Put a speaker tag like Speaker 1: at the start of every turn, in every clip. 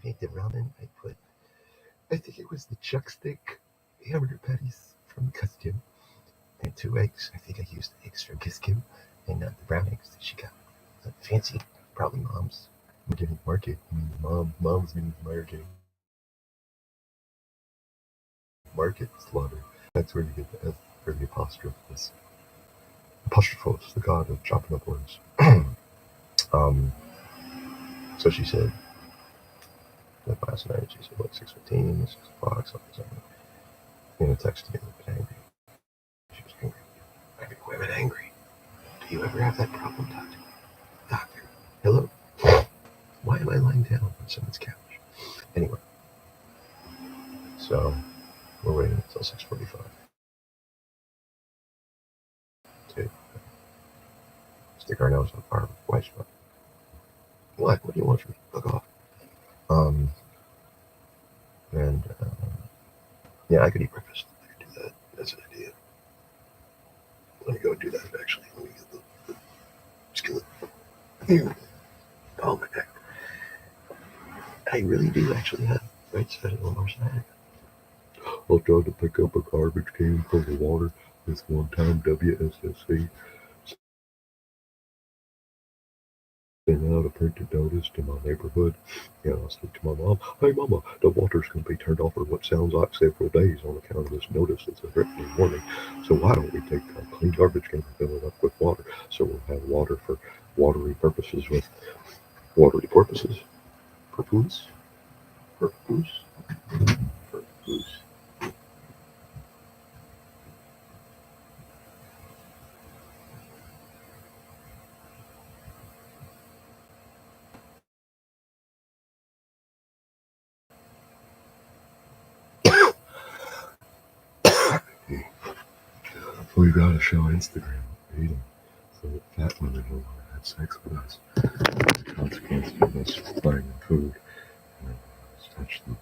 Speaker 1: made the ramen, I think it was the chuck stick hamburger patties from Custom and 2 eggs. I think I used the eggs from Kiskim and not the brown eggs that she got. Fancy, probably mom's. I'm getting market. Mom's getting market. Market slaughter. That's where you get the S for the apostrophe. Apostrophe is the god of chopping up words. So she said, like last night, she said, 6:15, 6 o'clock, something. You know, texted me a bit angry. She was angry. I get women angry. Do you ever have that problem, doctor? Doctor, hello? Why am I lying down on someone's couch? Anyway, so we're waiting until 6:45 to stick our nose on our wife's butt. What? What do you want from me? Fuck off. And yeah, I could eat breakfast. I could do that. That's an idea. Let me go and do that, actually. Let me get the skillet. Here. Oh, my neck. I really do actually have right-sided lumbar sciatica. I tried to pick up a garbage can full of water this one time, WSSC. Sent out a printed notice to my neighborhood, and I said to my mom, "Hey mama, the water's going to be turned off for what sounds like several days on account of this notice. It's a threatening warning. So why don't we take a clean garbage can and fill it up with water, so we'll have water for watery purposes with watery purposes? Purpose? Purpose? Purpose." We gotta show Instagram eating so that fat women will want to have sex with us. As a consequence of us buying them food and touch them.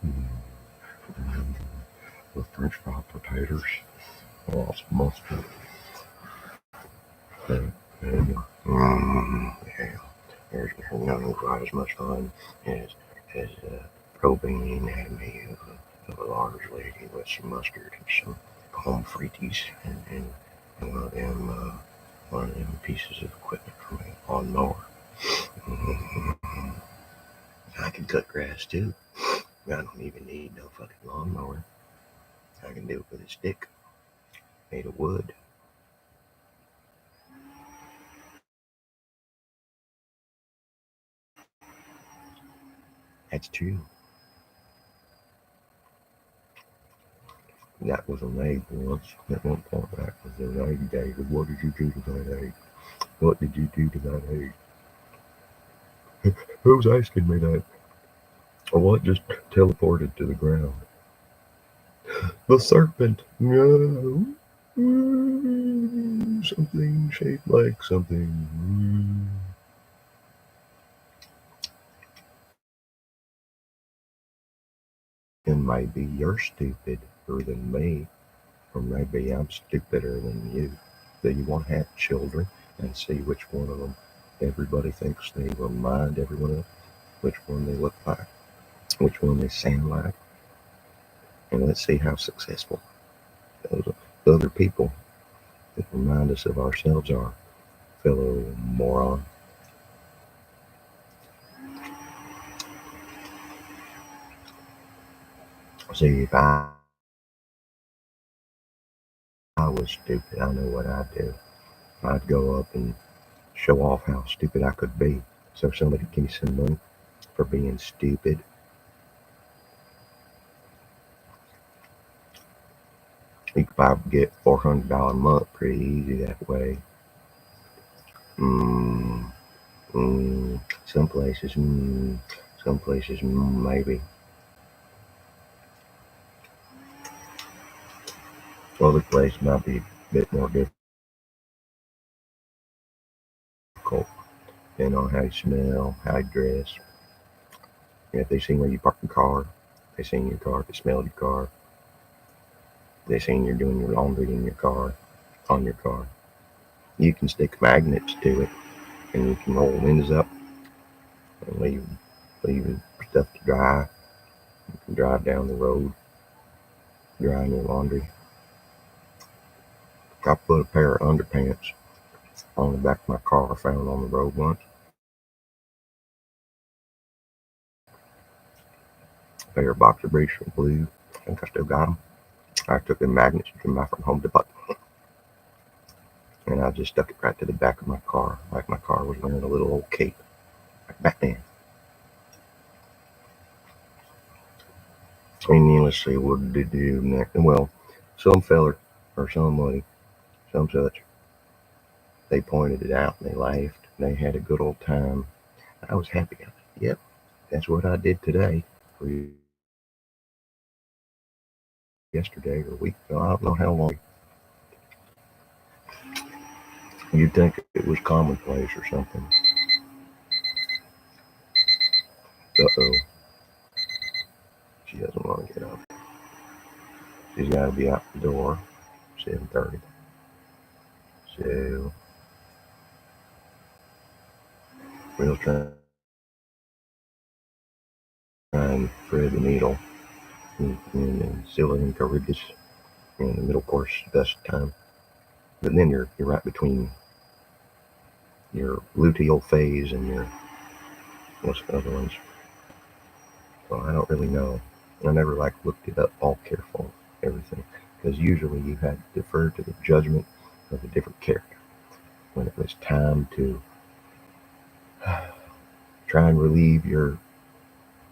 Speaker 1: And with French fry potatoes, lots of mustard. And yeah, there's nothing quite as much fun as probing the anatomy of a large lady with some mustard and some home frites and one of them pieces of equipment from a lawnmower. I can cut grass too. I don't even need no fucking lawnmower. I can do it with a stick made of wood. That's true. That was an egg once. At one point, that was an egg, David. What did you do to that egg? What did you do to that egg? Who's asking me that? Or what just teleported to the ground? The serpent. No. Something shaped like something. And maybe you're stupider than me, or maybe I'm stupider than you. Do you want to have children and see which one of them everybody thinks they remind everyone of, which one they look like, which one they sound like, and let's see how successful those other people that remind us of ourselves are, fellow moron. See, if I was stupid, I know what I'd do. I'd go up and show off how stupid I could be, so somebody give me some money for being stupid. You could probably get $400 a month pretty easy that way. Some places, maybe. Other places might be a bit more difficult, depending on how you smell, how you dress. If they seen where you park your car, if they seen your car, if they smelled your car, if they seen you're doing your laundry in your car, on your car, you can stick magnets to it, and you can roll windows up and leave leaving stuff to dry. You can drive down the road, drying your laundry. I put a pair of underpants on the back of my car I found on the road once. A pair of boxer briefs from Blue. I think I still got them. I took the magnets you can buy from Home Depot, and I just stuck it right to the back of my car, like my car was wearing a little old cape, like Batman. And let's see, what did they do next? Well, some feller or somebody, some such, they pointed it out and they laughed and they had a good old time. I was happy. Yep, that's what I did today, or yesterday, or a week ago. I don't know how long. You'd think it was commonplace or something. Uh-oh, she doesn't want to get up. She's got to be out the door 7:30. So we'll try and thread the needle and still encourage this in the middle course best time. But then you're right between your luteal phase and your what's the other ones? Well, I don't really know. I never looked it up all careful, everything, because usually you had to defer to the judgment of a different character when it was time to try and relieve your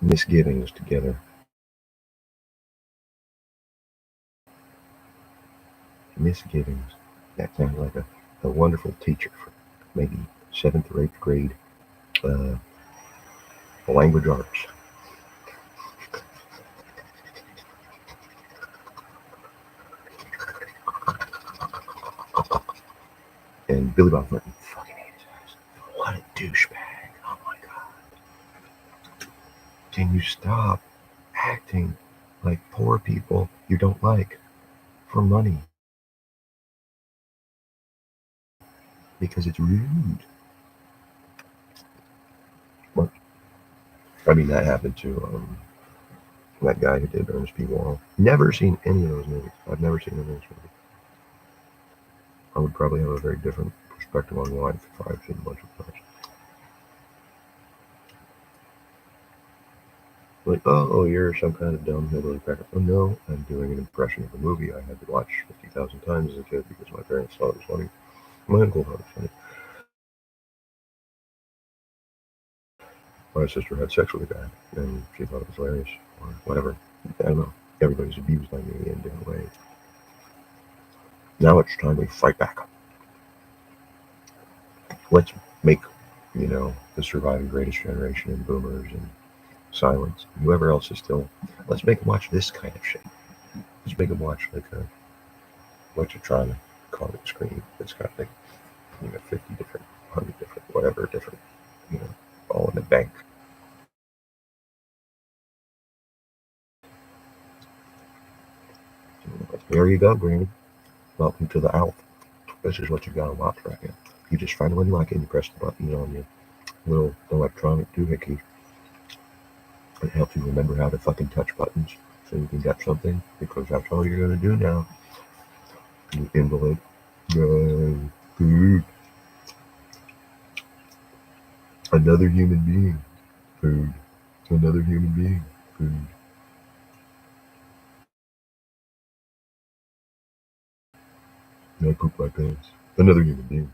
Speaker 1: misgivings together. Misgivings. That sounds like a wonderful teacher for maybe 7th or 8th grade uh, language arts. And Billy Bob Thornton fucking hates us. What a douchebag. Oh my god. Can you stop acting like poor people you don't like for money? Because it's rude. What? I mean, that happened to that guy who did Ernest P. Worrell. Never seen any of those movies. I've never seen any of those movies. I would probably have a very different perspective on life if I've seen a bunch of those. Like, oh, you're some kind of dumb hillbilly cracker. Oh no, I'm doing an impression of a movie I had to watch 50,000 times as a kid because my parents thought it was funny. My uncle thought it was funny. My sister had sex with a guy and she thought it was hilarious or whatever. I don't know. Everybody's abused by me in different ways. Now it's time we fight back. Let's make, the surviving greatest generation and boomers and silence, whoever else is still, let's make them watch this kind of shit. Let's make them watch what you're trying to call it screen. It's got 50 different, 100 different, whatever different, all in the bank. There you go, Granny. Welcome to the Alf. This is what you gotta watch right now. You just find one you like and you press the buttons on your little electronic doohickey. It helps you remember how to fucking touch buttons so you can get something, because that's all you're gonna do now. You invalid. Food. Another human being. Food. Another human being. Food. I poop my pants. Another human being.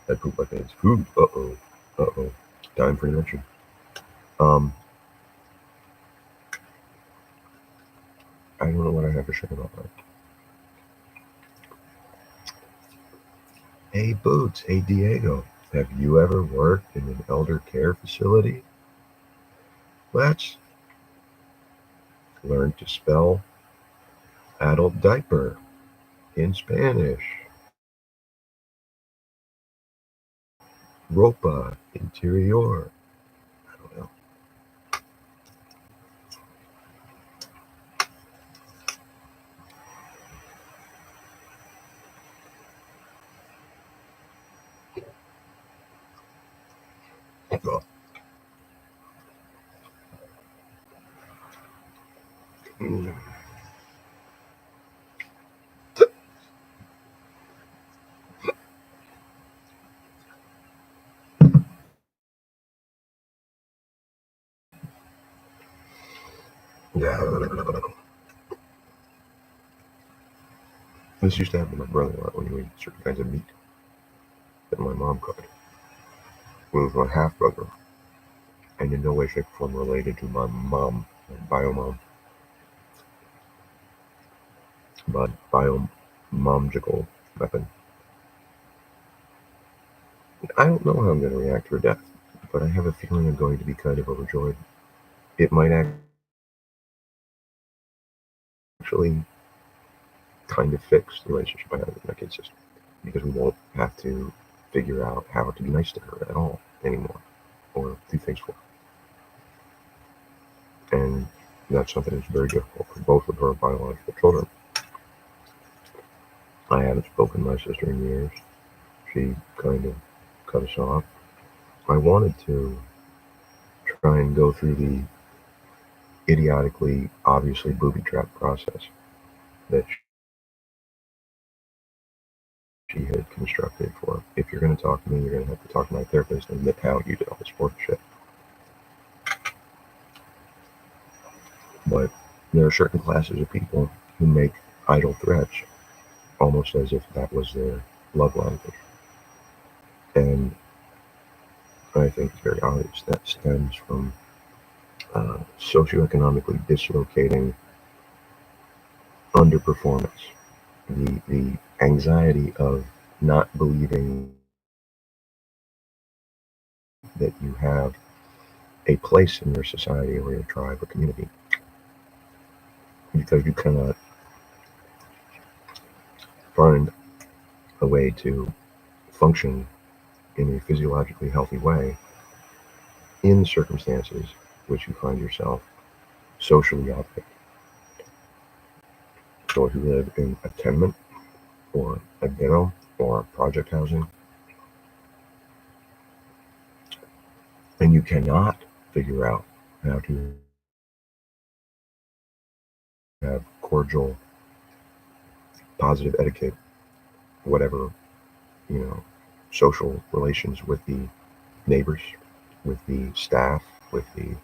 Speaker 1: I poop my pants. Food. Uh-oh. Uh-oh. Time for intervention. I don't know what I have to say about that. Hey, Boots. Hey, Diego. Have you ever worked in an elder care facility? Let's learn to spell adult diaper in Spanish. Ropa interior. I don't know. Yeah. This used to happen to my brother a lot when we ate certain kinds of meat that my mom cooked. He was my half brother, and in no way, shape, or form related to my mom, my bio mom, but biomomgical weapon. I don't know how I'm going to react to her death, but I have a feeling I'm going to be kind of overjoyed. It might actually kind of fix the relationship I have with my kid sister, because we won't have to figure out how to be nice to her at all anymore, or do things for her. And that's something that's very difficult for both of her biological children. I haven't spoken to my sister in years. She kind of cut us off. I wanted to try and go through the idiotically, obviously booby-trapped process that she had constructed for, if you're going to talk to me, you're going to have to talk to my therapist and admit how you did all this work shit. But there are certain classes of people who make idle threats almost as if that was their love language. And I think it's very obvious that stems from socioeconomically dislocating underperformance, the anxiety of not believing that you have a place in your society or your tribe or community, because you cannot find a way to function in a physiologically healthy way in circumstances which you find yourself socially obligated. So if you live in a tenement or a ghetto or project housing, and you cannot figure out how to have cordial, positive etiquette, whatever, social relations with the neighbors, with the staff, with the,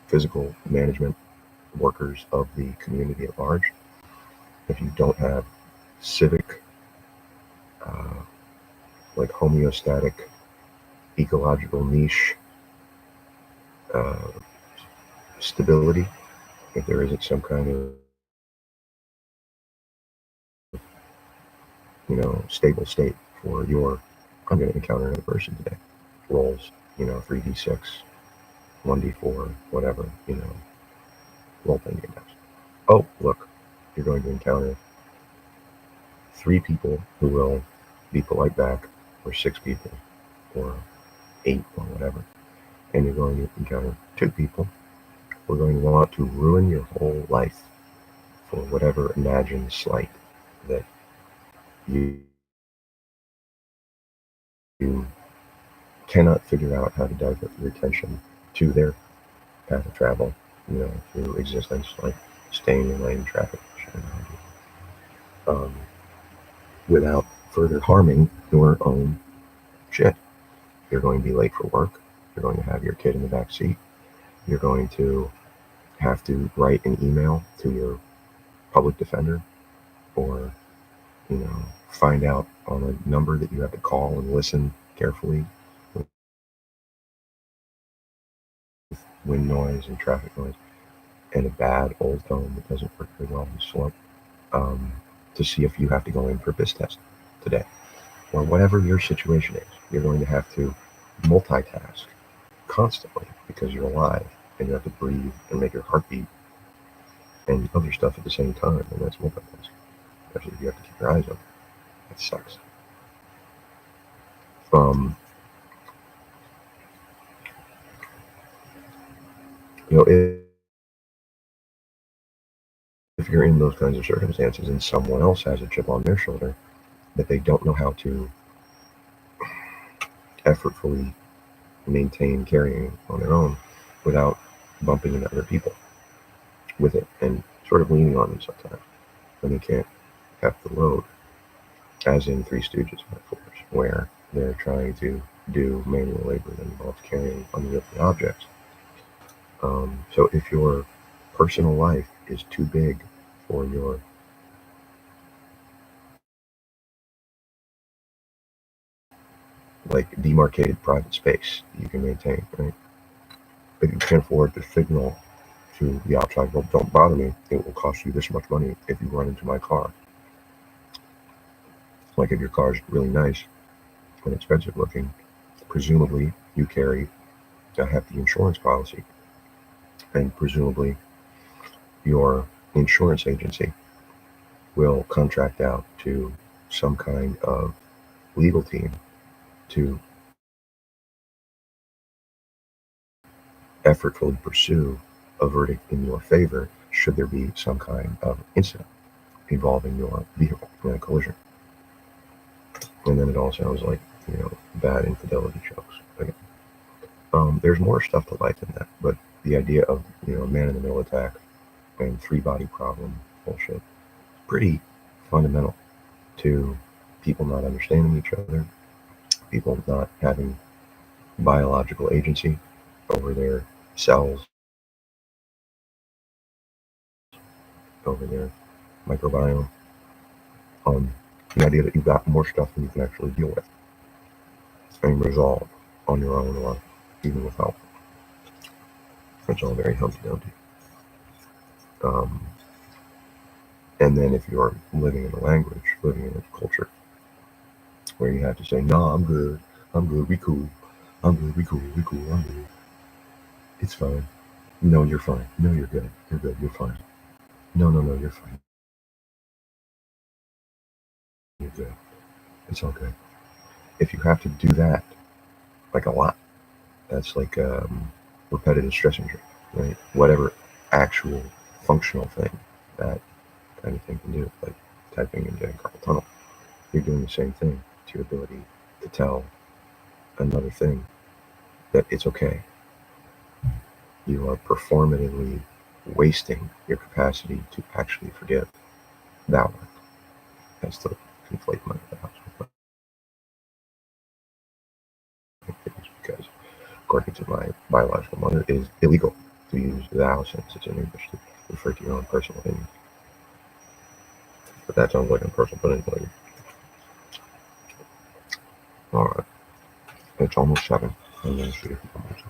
Speaker 1: physical management workers of the community at large. If you don't have civic, uh, like homeostatic, ecological niche uh, stability, if there isn't some kind of, stable state for your, I'm going to encounter another person today, rolls, 3d6, 1d4, whatever, role playing game dice. Oh, look, you're going to encounter 3 people who will be polite back, or 6 people, or 8, or whatever. And you're going to encounter 2 people who are going to want to ruin your whole life for whatever imagined slight that you cannot figure out how to divert your attention to their path of travel, through existence, like staying in lane traffic, um, without further harming your own shit. You're going to be late for work. You're going to have your kid in the back seat. You're going to have to write an email to your public defender, or, find out on a number that you have to call and listen carefully with wind noise and traffic noise and a bad old phone that doesn't work very well in the slope, to see if you have to go in for a BIS test today, or whatever your situation is. You're going to have to multitask constantly because you're alive, and you have to breathe and make your heart beat and other stuff at the same time, and that's multitasking. Especially if you have to keep your eyes open. That sucks. Um, if you're in those kinds of circumstances and someone else has a chip on their shoulder that they don't know how to effortfully maintain carrying on their own without bumping into other people, with it and sort of leaning on them sometimes when they can't have the load, as in Three Stooges metaphors, where they're trying to do manual labor that involves carrying unwieldy objects. So if your personal life is too big for your like demarcated private space you can maintain, right? If you can't afford to signal to the outside world, don't bother me, it will cost you this much money if you run into my car. Like if your car is really nice and expensive looking, presumably you carry a hefty insurance policy, and presumably your insurance agency will contract out to some kind of legal team to effortfully pursue a verdict in your favor should there be some kind of incident involving your vehicle in a collision. And then it all sounds like, bad infidelity jokes. Again. There's more stuff to life than that, but the idea of, a man-in-the-middle attack and three-body problem bullshit, pretty fundamental to people not understanding each other, people not having biological agency over their cells, over their microbiome. The idea that you've got more stuff than you can actually deal with and resolve on your own or even with help. It's all very Humpty Dumpty. And then if you're living in a language, living in a culture where you have to say, no, I'm good, we cool, I'm good, we cool, I'm good. It's fine. No, you're fine. No, you're good, you're fine. No, you're fine. You're good. It's okay. If you have to do that, like a lot, that's like repetitive stress injury, right? Whatever actual functional thing that kind of thing can do, like typing and getting carpal tunnel. You're doing the same thing to your ability to tell another thing that it's okay. You are performatively wasting your capacity to actually forgive that one. That's the conflate my because according to my biological mother, it is illegal to use thou since it's in English to refer to your own personal opinion. But that sounds like a personal opinion. All right, it's almost 7. I'm going to see if you can answer.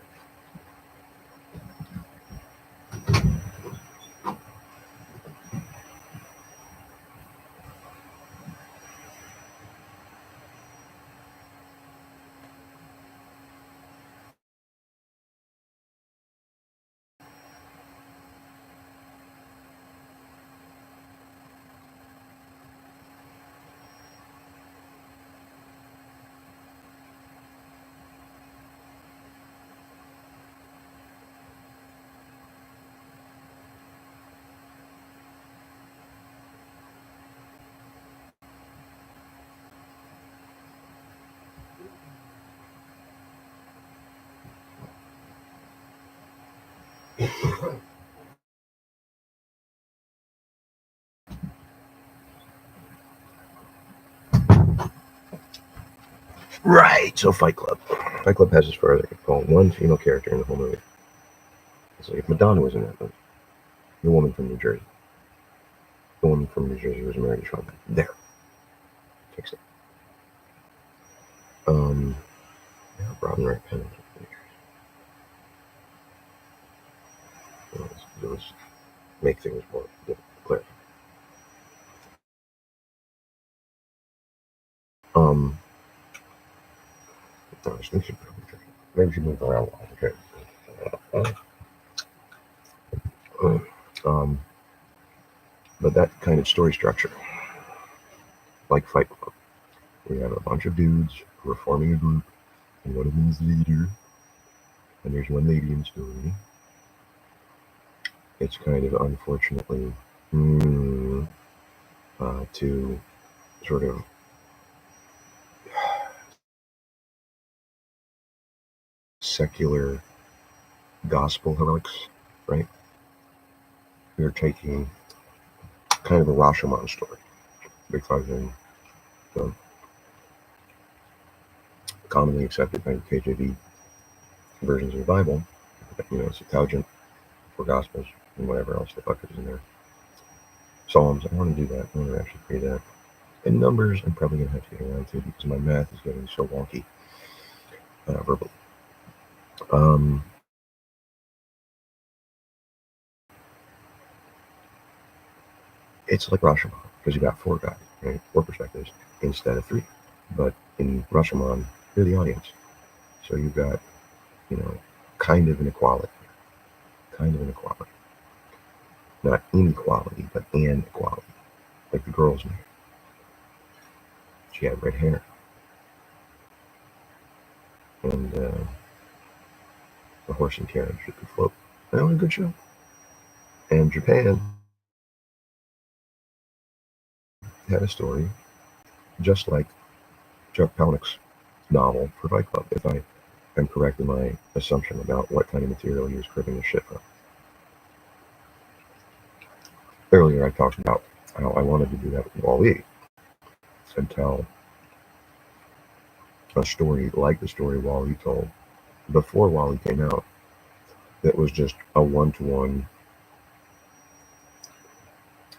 Speaker 1: Right, so Fight Club. Fight Club has, as far as I can recall, one female character in the whole movie. It's like if Madonna was in that movie, the woman from New Jersey. The woman from New Jersey was married to Sean Penn. There. Fix it. Yeah, Robin Wright Penn. It was make things more clear. I was thinking maybe she moved around a lot. Okay. But that kind of story structure, like Fight Club, we have a bunch of dudes who are forming a group, and one of them is the leader, and there's one lady in the story. It's kind of unfortunately to sort of secular gospel heroics, right? you're taking kind of a Rashomon story, because in the commonly accepted kind of KJV versions of the Bible, Septuagint for Gospels and whatever else the fuck is in there. Psalms, I want to do that. I want to actually read that. And Numbers, I'm probably going to have to get around to because my math is getting so wonky verbally. It's like Rashomon because you got 4 guys, right? 4 perspectives instead of 3. But in Rashomon, you're the audience. So you've got, kind of an equality. Kind of an equality. Not inequality, but an equality. Like the girl's name. She had red hair. And the horse and carriage that could float. That was a good show. And Japan had a story just like Chuck Palahniuk's novel for Fight Club, if I am correct in my assumption about what kind of material he was cribbing his shit from. Earlier I talked about how I wanted to do that with Wall-E and tell a story like the story Wall-E told before Wall-E came out that was just a one-to-one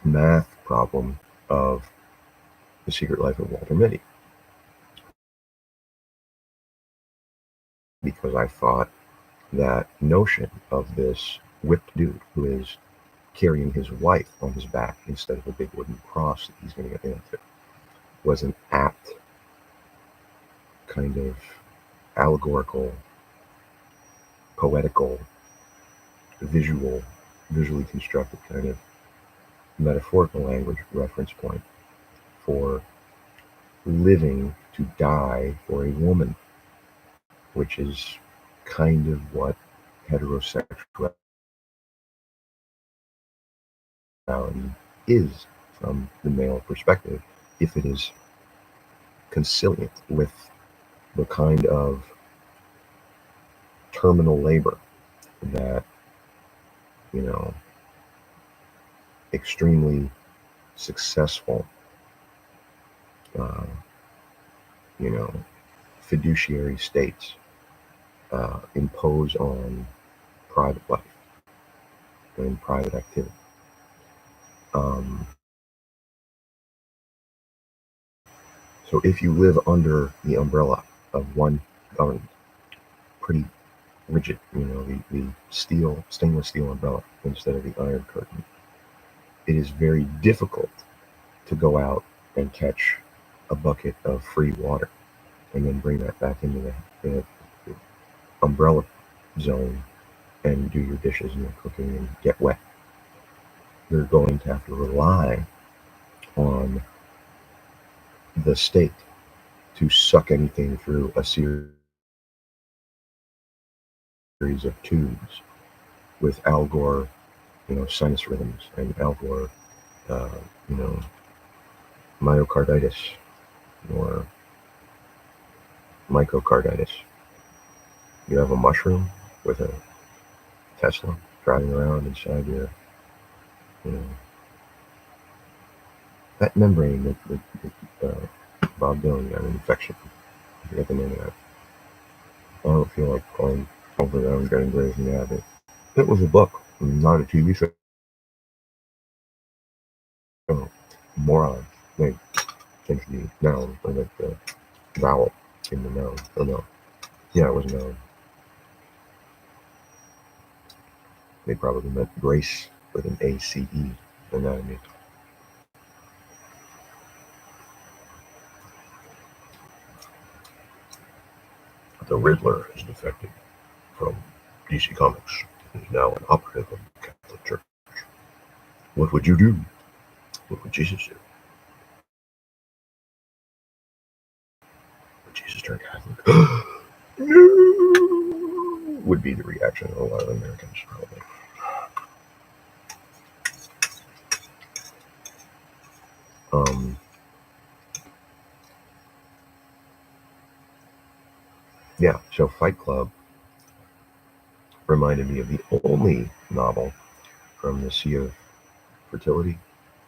Speaker 1: math problem of The Secret Life of Walter Mitty. Because I thought that notion of this whipped dude who is carrying his wife on his back instead of a big wooden cross that he's going to get into was an apt kind of allegorical, poetical, visually constructed kind of metaphorical language reference point for living to die for a woman, which is kind of what heterosexuality is from the male perspective, if it is conciliant with the kind of terminal labor that, extremely successful, fiduciary states impose on private life and private activity. So if you live under the umbrella of one government, pretty rigid, the stainless steel umbrella instead of the iron curtain, it is very difficult to go out and catch a bucket of free water and then bring that back into the umbrella zone and do your dishes and your cooking and get wet. You're going to have to rely on the state to suck anything through a series of tubes with Al Gore, sinus rhythms, and Al Gore, myocarditis or myocarditis. You have a mushroom with a Tesla driving around inside your, that membrane that Bob Dylan got an infection. I forget the name of that. I don't feel like going over that and getting Grey's Anatomy. It was a book, not a TV show. Moron. They changed the noun, or like the vowel in the noun. Oh no. Yeah, it was a noun. They probably meant Grace with an ACE. Anatomy. The Riddler has defected from DC Comics and is now an operative of the Catholic Church. What would you do? What would Jesus do? Would Jesus turn Catholic? No! Would be the reaction of a lot of Americans, probably. Yeah, so Fight Club reminded me of the only novel from the Sea of Fertility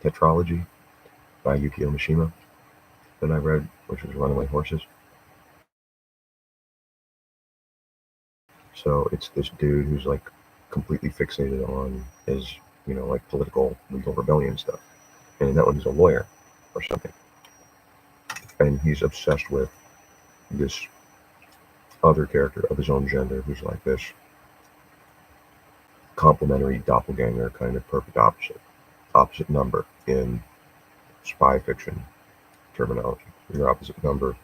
Speaker 1: Tetralogy by Yukio Mishima that I read, which was Runaway Horses. So it's this dude who's like completely fixated on his, like political legal rebellion stuff. And in that one, he's a lawyer or something. And he's obsessed with this other character of his own gender who's like this complementary doppelganger, kind of perfect opposite number in spy fiction terminology. Your opposite number,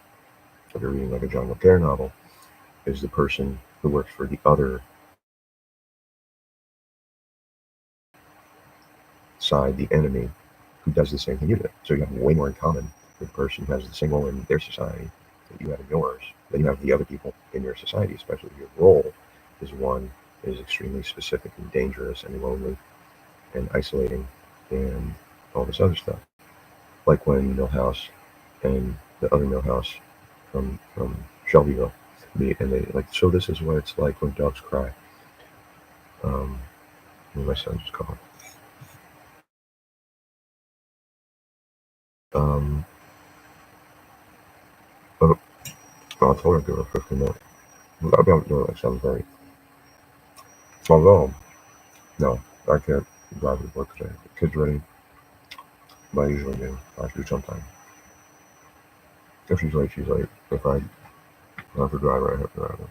Speaker 1: if you're reading like a John Le Carre novel, is the person who works for the other side, the enemy, who does the same thing you do. So you have way more in common with the person who has the same role in their society that you have in yours than you have the other people in your society, especially if your role is one that is extremely specific and dangerous and lonely and isolating and all this other stuff. Like when Milhouse and the other Milhouse from Shelbyville meet, and they like, so this is what it's like when dogs cry. My son just called. But I told her to give her 15 minutes. I'll be able to do it like 7:30. Although, no, I can't drive to work today. The kid's ready, but I usually do. I do sometime. If she's late, she's late. If I have to drive her, I have to drive her.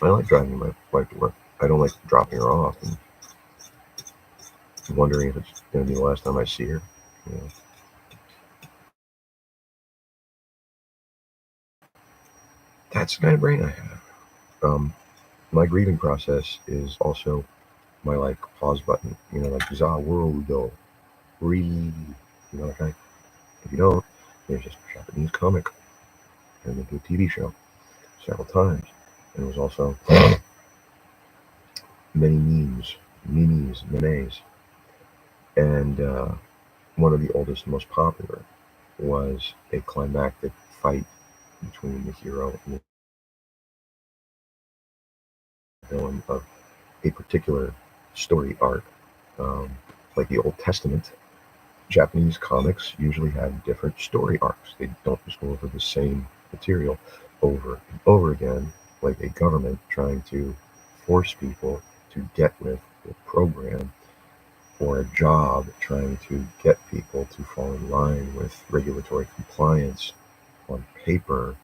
Speaker 1: I like driving my wife to work. I don't like dropping her off and wondering if it's going to be the last time I see her. That's the kind of brain I have. My grieving process is also my like pause button, like za world go, breathe, that kind. If you don't, there's this Japanese comic turned into a TV show several times, and it was also many memes, and one of the oldest and most popular was a climactic fight between the hero and the villain of a particular story arc. Like the Old Testament, Japanese comics usually have different story arcs. They don't just go over the same material over and over again, like a government trying to force people to get with the program, or a job trying to get people to fall in line with regulatory compliance on paper,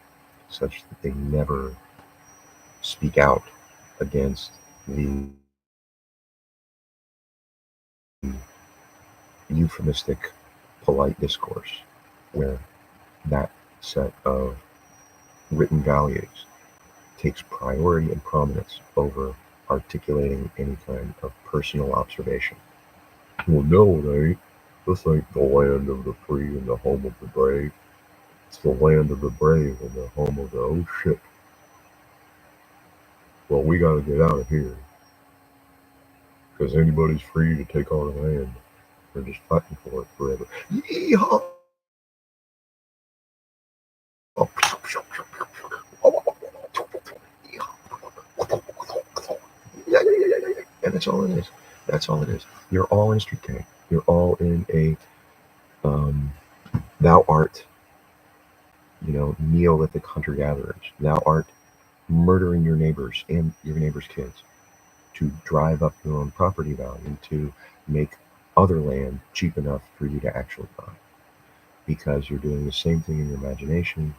Speaker 1: such that they never speak out against the euphemistic polite discourse, where that set of written values takes priority and prominence over articulating any kind of personal observation. Well, no, it ain't. This ain't the land of the free and the home of the brave. It's the land of the brave and the home of the oh shit. Well, we gotta get out of here, because anybody's free to take our land. We're just fighting for it forever. Yeehaw! And that's all it is. That's all it is. You're all in a street gang. You're all in a thou art, Neolithic hunter-gatherers. Thou art murdering your neighbors and your neighbors' kids to drive up your own property value, to make other land cheap enough for you to actually buy. Because you're doing the same thing in your imagination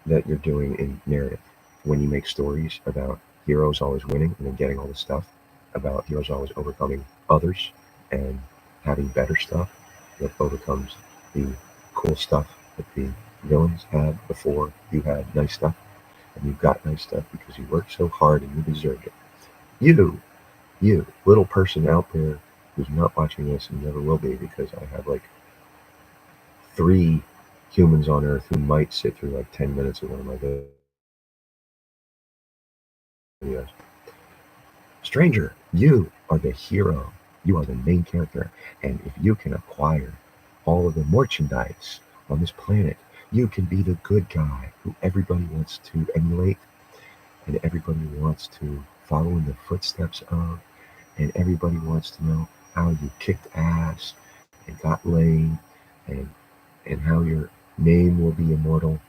Speaker 1: that you're doing in narrative. When you make stories about heroes always winning and then getting all the stuff, about heroes always overcoming others and having better stuff that overcomes the cool stuff that the villains had before you had nice stuff, and you got nice stuff because you worked so hard and you deserved it. You, little person out there who's not watching this and never will be, because I have like 3 humans on Earth who might sit through like 10 minutes of one of my videos. Stranger, you are the hero. You are the main character. And if you can acquire all of the merchandise on this planet, you can be the good guy who everybody wants to emulate and everybody wants to following the footsteps of, and everybody wants to know how you kicked ass and got laid, and how your name will be immortal,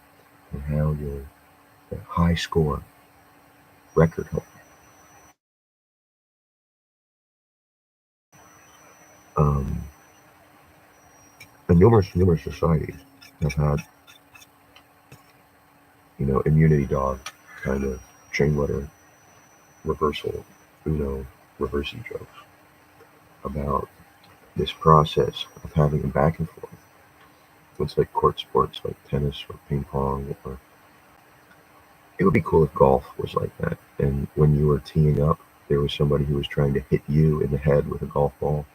Speaker 1: and how you're the high score record holder. Um, and numerous societies have had, immunity dog kind of chain letter reversal, reversing jokes about this process of having a back and forth. It's like court sports, like tennis or ping pong, or it would be cool if golf was like that. And when you were teeing up, there was somebody who was trying to hit you in the head with a golf ball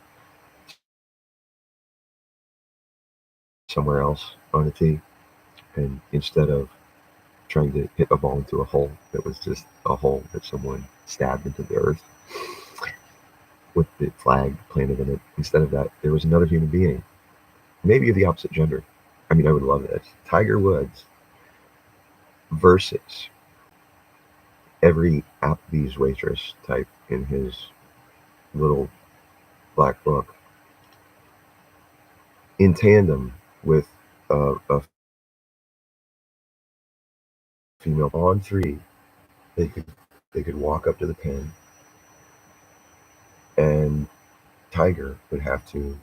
Speaker 1: somewhere else on the tee, and instead of trying to hit a ball into a hole that was just a hole that someone stabbed into the earth with the flag planted in it, instead of that, there was another human being, maybe of the opposite gender. I mean, I would love this. Tiger Woods versus every Applebee's waitress type in his little black book, in tandem with a female. On three, they could walk up to the pin, and Tiger would have to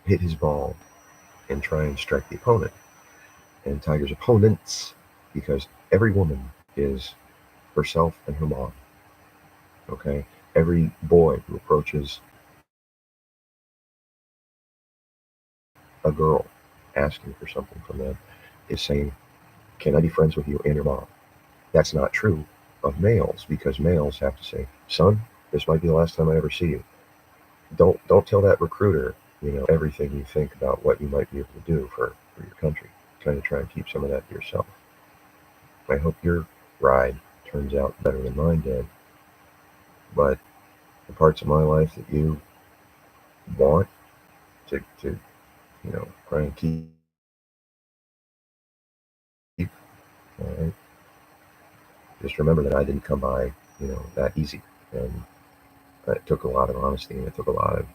Speaker 1: hit his ball and try and strike the opponent. And Tiger's opponents, because every woman is herself and her mom. Okay? Every boy who approaches a girl asking for something from them is saying, "Can I be friends with you and your mom?" That's not true of males, because males have to say, "Son, this might be the last time I ever see you. Don't tell that recruiter, everything you think about what you might be able to do for your country. Kind of try and keep some of that to yourself. I hope your ride turns out better than mine did, but the parts of my life that you want to try and keep, all right, just remember that I didn't come by, that easy. And it took a lot of honesty, and it took a lot of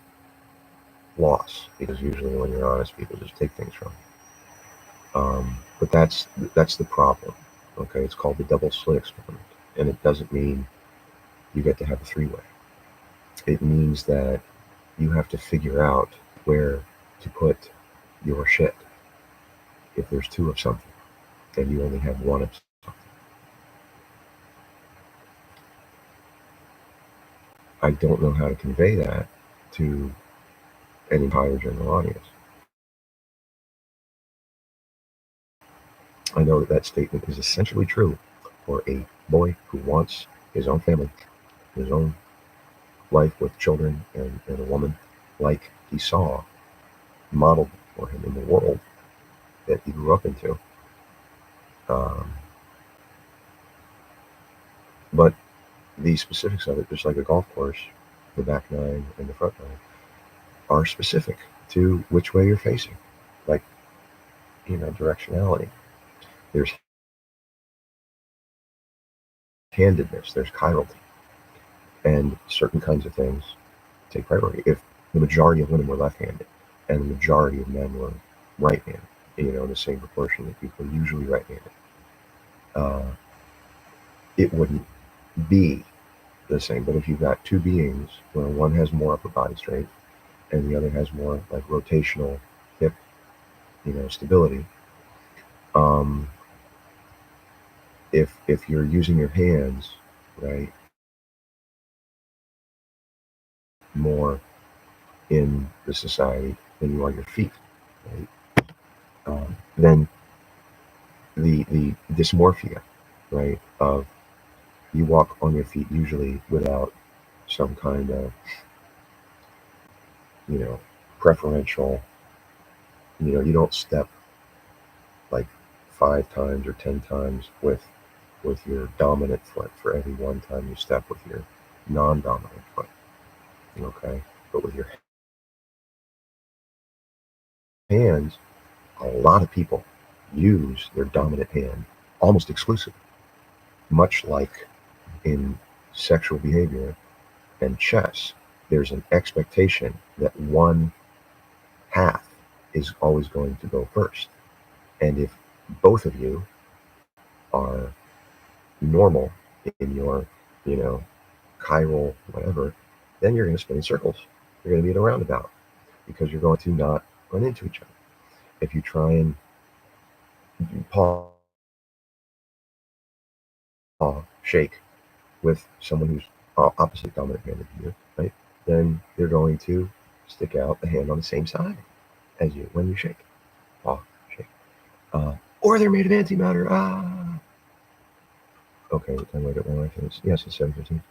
Speaker 1: loss, because usually when you're honest, people just take things from you. But that's the problem. Okay, it's called the double slit experiment, and it doesn't mean you get to have a three-way. It means that you have to figure out where to put your shit if there's two of something and you only have one of something. I don't know how to convey that to an entire general audience. I know that statement is essentially true for a boy who wants his own family, his own life with children and a woman like he saw modeled for him in the world that he grew up into. Um, but the specifics of it, just like a golf course, the back nine and the front nine, are specific to which way you're facing. Like, directionality. There's handedness, there's chirality, and certain kinds of things take priority. If the majority of women were left-handed and the majority of men were right-handed, in the same proportion that people are usually right-handed, it wouldn't be the same. But if you've got two beings where one has more upper body strength and the other has more like rotational hip, stability, um, if you're using your hands, right, more in the society than you are your feet, right, then the dysmorphia, right, of you walk on your feet usually without some kind of, preferential, you don't step like 5 times or 10 times with your dominant foot for every one time you step with your non-dominant foot. Okay, but with your hands, a lot of people use their dominant hand almost exclusively, much like in sexual behavior and chess, there's an expectation that one half is always going to go first. And if both of you are normal in your, you know, chiral whatever, then you're going to spin in circles. You're going to be in a roundabout because you're going to not run into each other. If you try and paw shake with someone who's opposite dominant handed to you, right? Then they're going to stick out the hand on the same side as you when you shake. Paw shake. Or they're made of antimatter. Okay, what time do I get my life is? Yes, it's 7:15.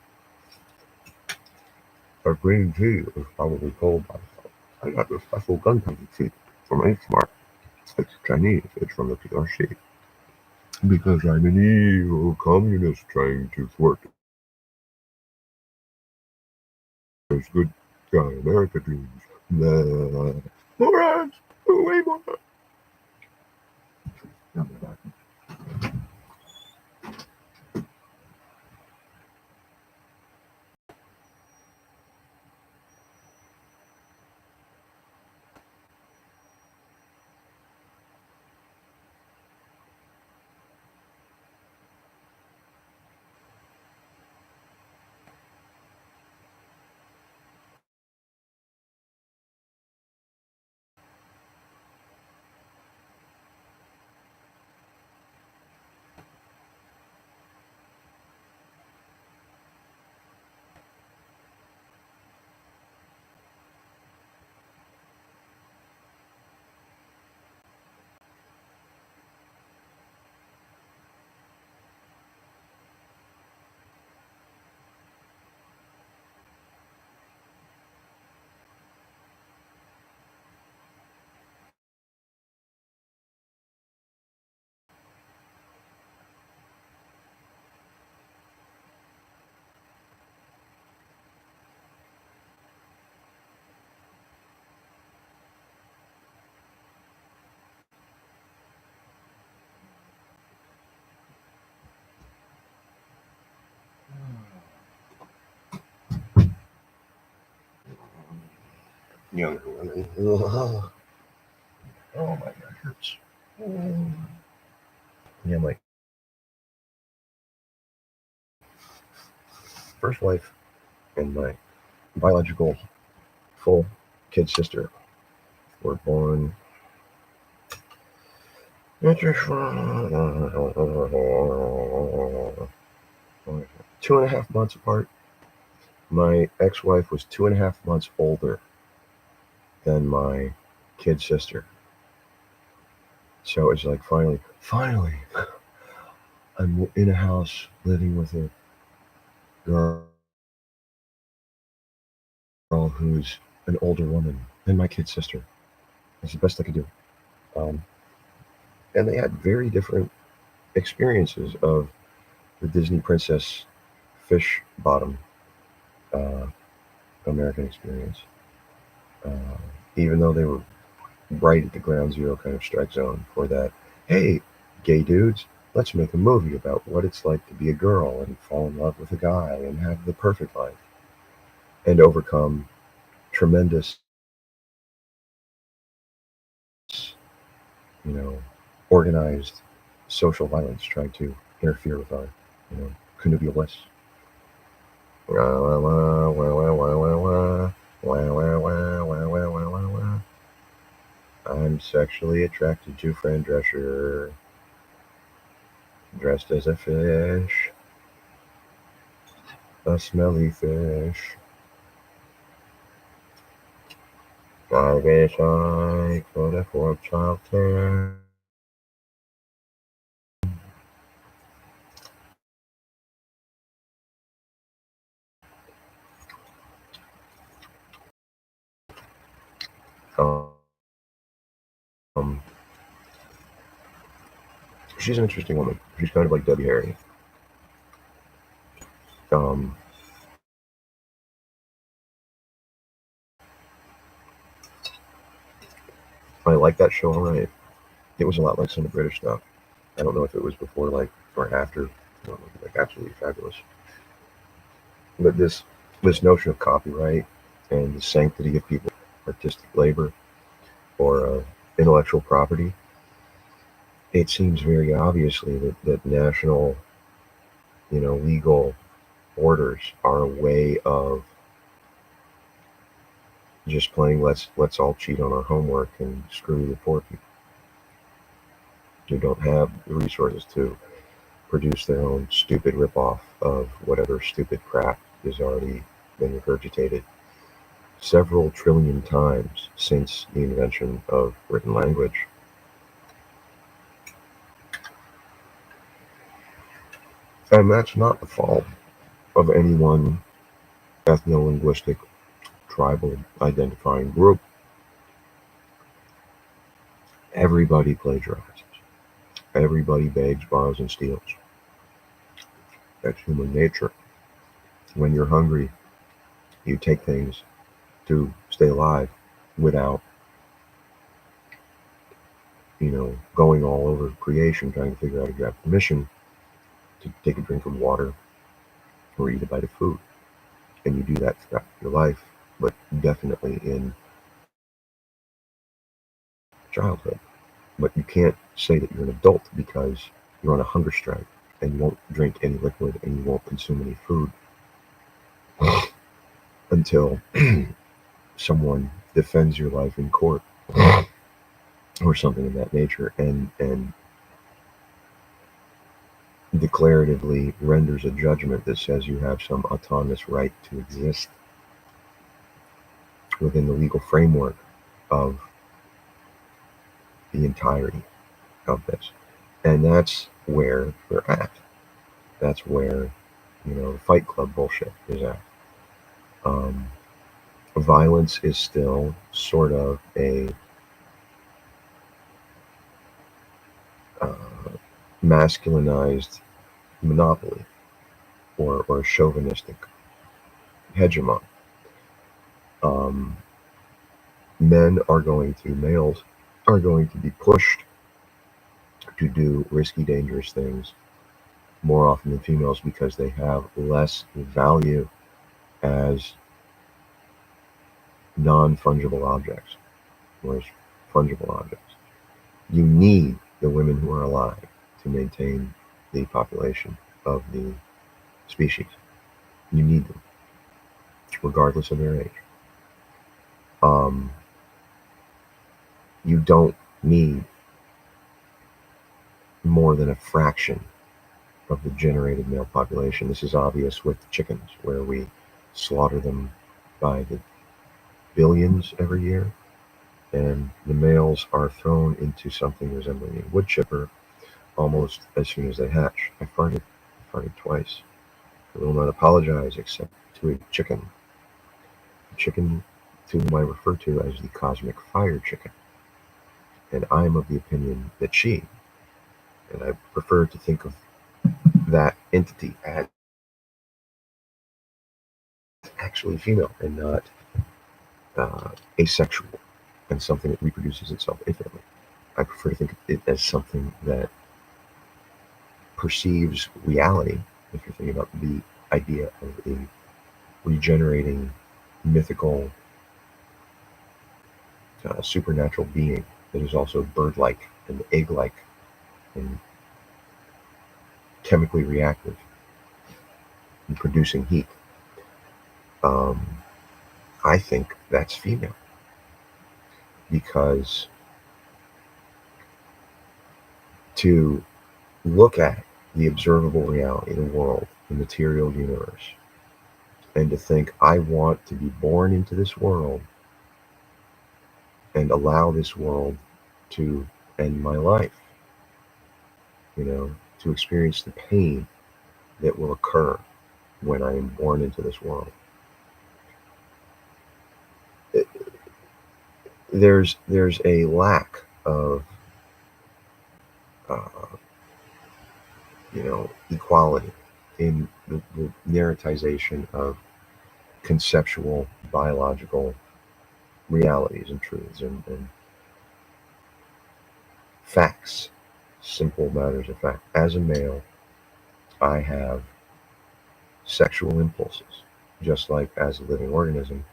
Speaker 1: Our green tea is probably cold by now. I got this special gunpowder tea from H Mart. It's Chinese. It's from the PRC. Because I'm an evil communist trying to thwart those good guy America dreams. Blah. More ads! Way more ads! I'll be back. Younger women. Oh my god, hurts. Yeah, my first wife and my biological full kid sister were born 2.5 months apart. My ex-wife was 2.5 months older than my kid sister. So it's like finally, I'm in a house living with a girl who's an older woman than my kid sister. That's the best I could do. Um, and they had very different experiences of the Disney princess fish bottom uh, American experience. Uh, Even though they were right at the ground zero kind of strike zone for that, hey, gay dudes, let's make a movie about what it's like to be a girl and fall in love with a guy and have the perfect life and overcome tremendous, you know, organized social violence trying to interfere with our, connubial bliss. I'm sexually attracted to Fran Drescher, dressed as a fish, a smelly fish. I wish I could afford childcare. Um, she's an interesting woman. She's kind of like Debbie Harry. Um, I like that show, alright. It was a lot like some of the British stuff. I don't know if it was before, like, or after. Like, absolutely fabulous. But this notion of copyright and the sanctity of people's artistic labor or intellectual property, it seems very obviously that national, legal orders are a way of just playing let's all cheat on our homework and screw the poor people who don't have the resources to produce their own stupid ripoff of whatever stupid crap has already been regurgitated several trillion times since the invention of written language. And that's not the fault of any one ethno-linguistic tribal identifying group. Everybody plagiarizes. Everybody begs, borrows, and steals. That's human nature. When you're hungry, you take things to stay alive without, going all over creation trying to figure out if you have permission to take a drink of water or eat a bite of food. And you do that throughout your life, but definitely in childhood. But you can't say that you're an adult because you're on a hunger strike and you won't drink any liquid and you won't consume any food until someone defends your life in court or something of that nature and declaratively renders a judgment that says you have some autonomous right to exist within the legal framework of the entirety of this. And that's where we're at. That's where, the Fight Club bullshit is at. Um, Violence is still sort of a uh, masculinized monopoly or chauvinistic hegemon. Um, Males are going to be pushed to do risky, dangerous things more often than females because they have less value as non-fungible objects, whereas fungible objects. You need the women who are alive to maintain the population of the species. You need them, regardless of their age. Um, you don't need more than a fraction of the generated male population. This is obvious with chickens, where we slaughter them by the billions every year, and the males are thrown into something resembling a wood chipper almost as soon as they hatch. I farted twice. I will not apologize except to a chicken. A chicken to whom I refer to as the cosmic fire chicken. And I am of the opinion that and I prefer to think of that entity as actually female and not asexual and something that reproduces itself infinitely. I prefer to think of it as something that perceives reality, if you're thinking about the idea of a regenerating, mythical, supernatural being that is also bird-like and egg-like and chemically reactive and producing heat. Um, I think that's female because to look at the observable reality, the world, the material universe, and to think, I want to be born into this world and allow this world to end my life, to experience the pain that will occur when I am born into this world. There's a lack of uh, equality in the narratization of conceptual biological realities and truths and facts, simple matters of fact. As a male, I have sexual impulses. just like as a living organism,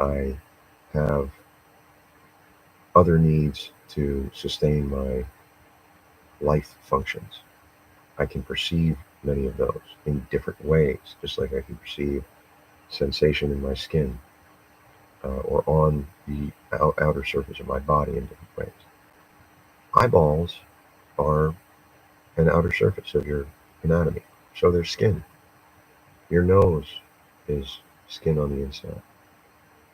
Speaker 1: I have other needs to sustain my life functions. I can perceive many of those in different ways, just like I can perceive sensation in my skin or on the outer surface of my body in different ways. Eyeballs are an outer surface of your anatomy, so they're skin. Your nose is skin on the inside.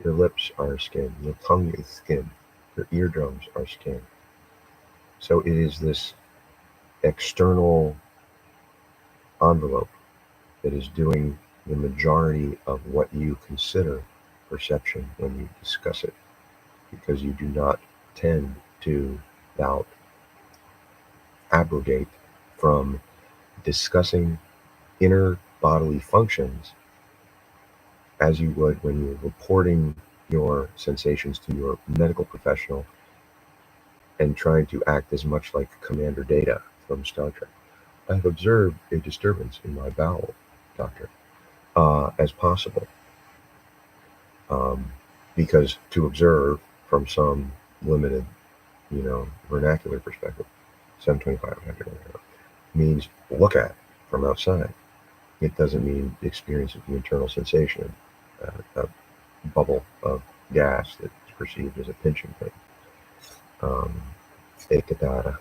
Speaker 1: Your lips are skin. Your tongue is skin. Your eardrums are skin. So it is this external envelope that is doing the majority of what you consider perception when you discuss it, because you do not tend to doubt, abrogate from discussing inner bodily functions as you would when you're reporting your sensations to your medical professional and trying to act as much like Commander Data from Star Trek. I've observed a disturbance in my bowel, doctor, as possible. Um, because to observe from some limited, vernacular perspective, 725 means look at from outside. It doesn't mean the experience of the internal sensation, a bubble of gas that's perceived as a pinching thing. Um, Ekadata.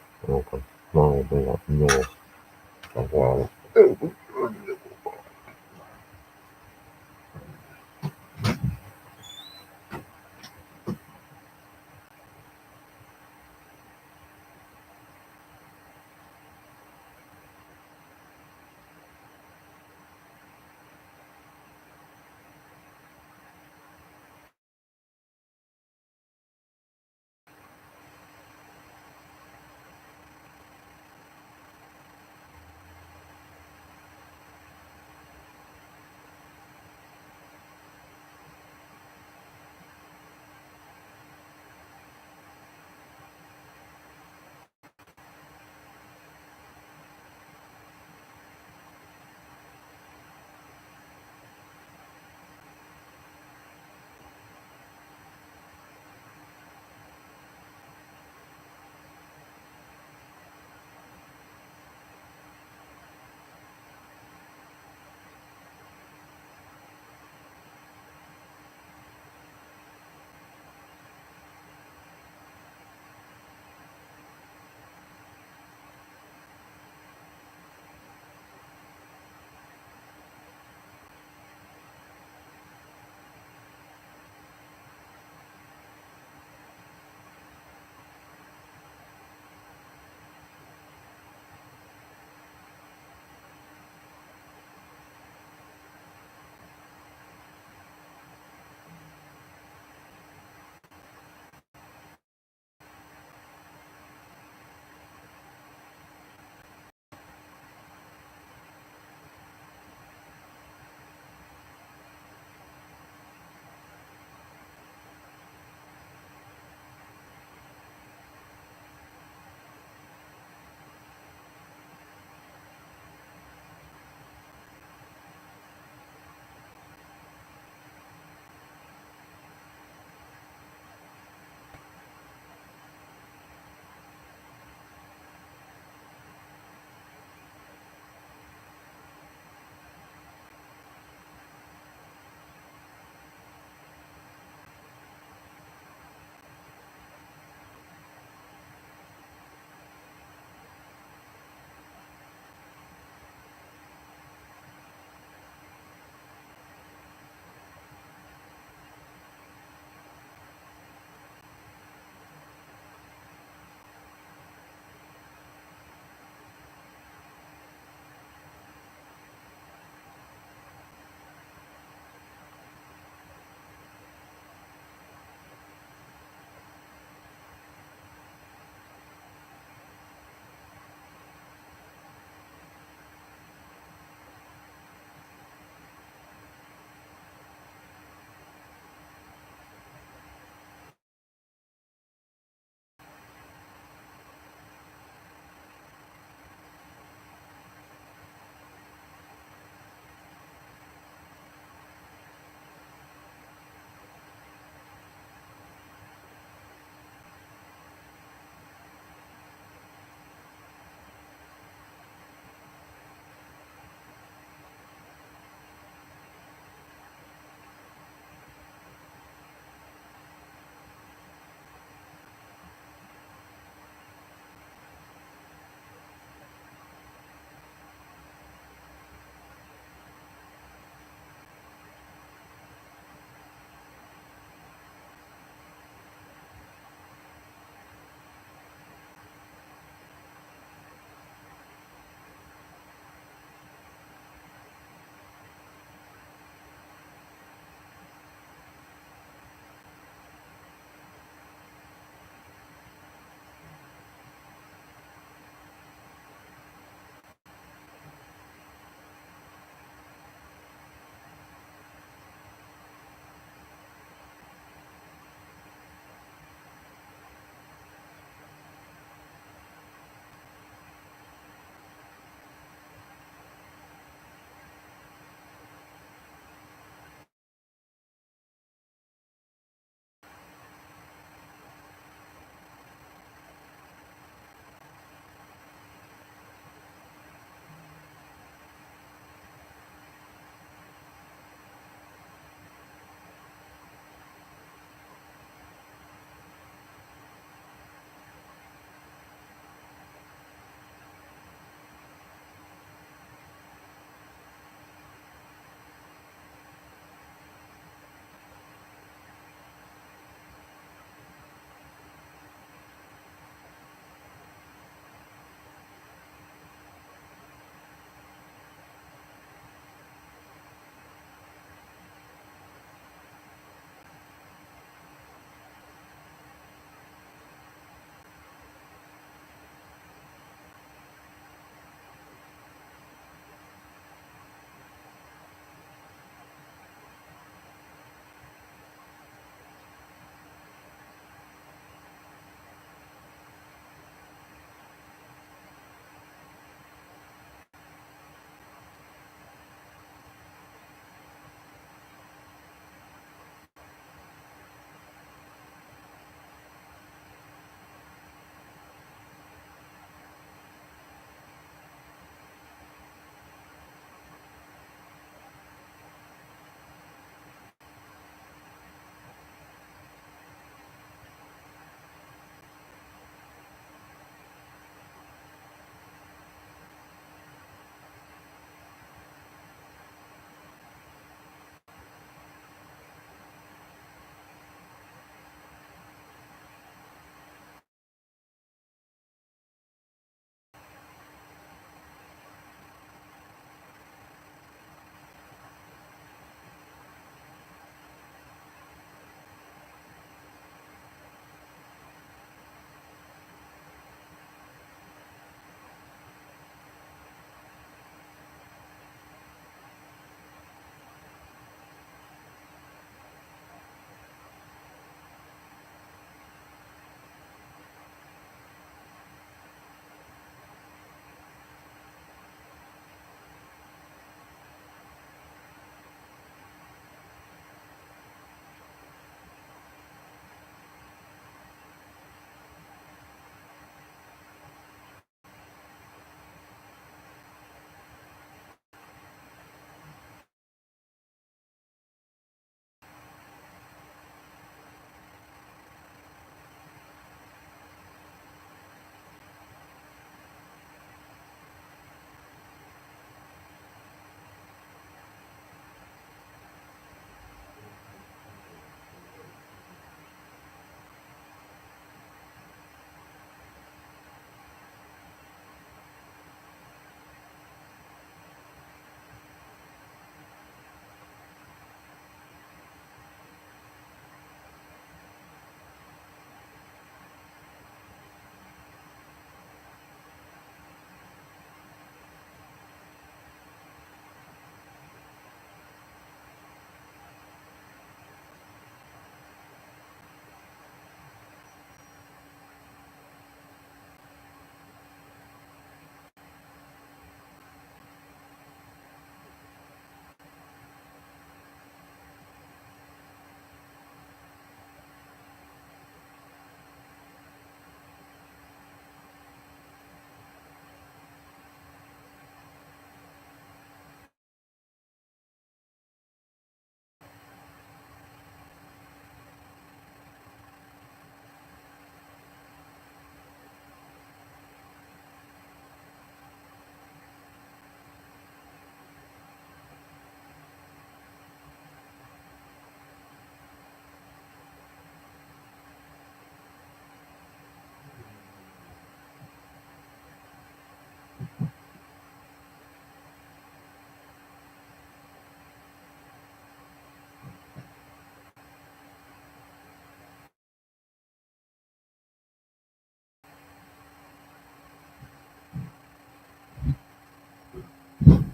Speaker 1: I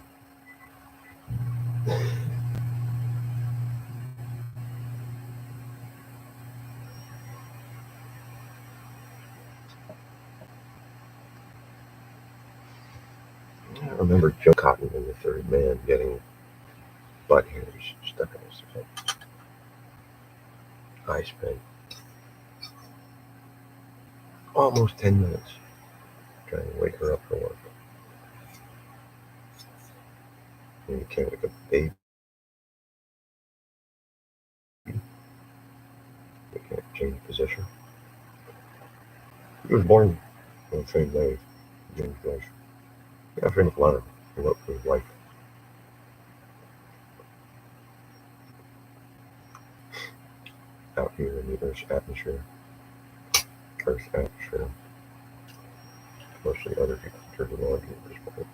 Speaker 1: remember Joe Cotton in The Third Man getting butt hairs stuck in his head. I spent almost 10 minutes trying to wake her up for work. And you can't wake a baby. You can't change position. He was born on the same day, James Joyce. Yeah, famous letter he wrote to his wife. Out here in the Earth's atmosphere, mostly other people terminology at this point.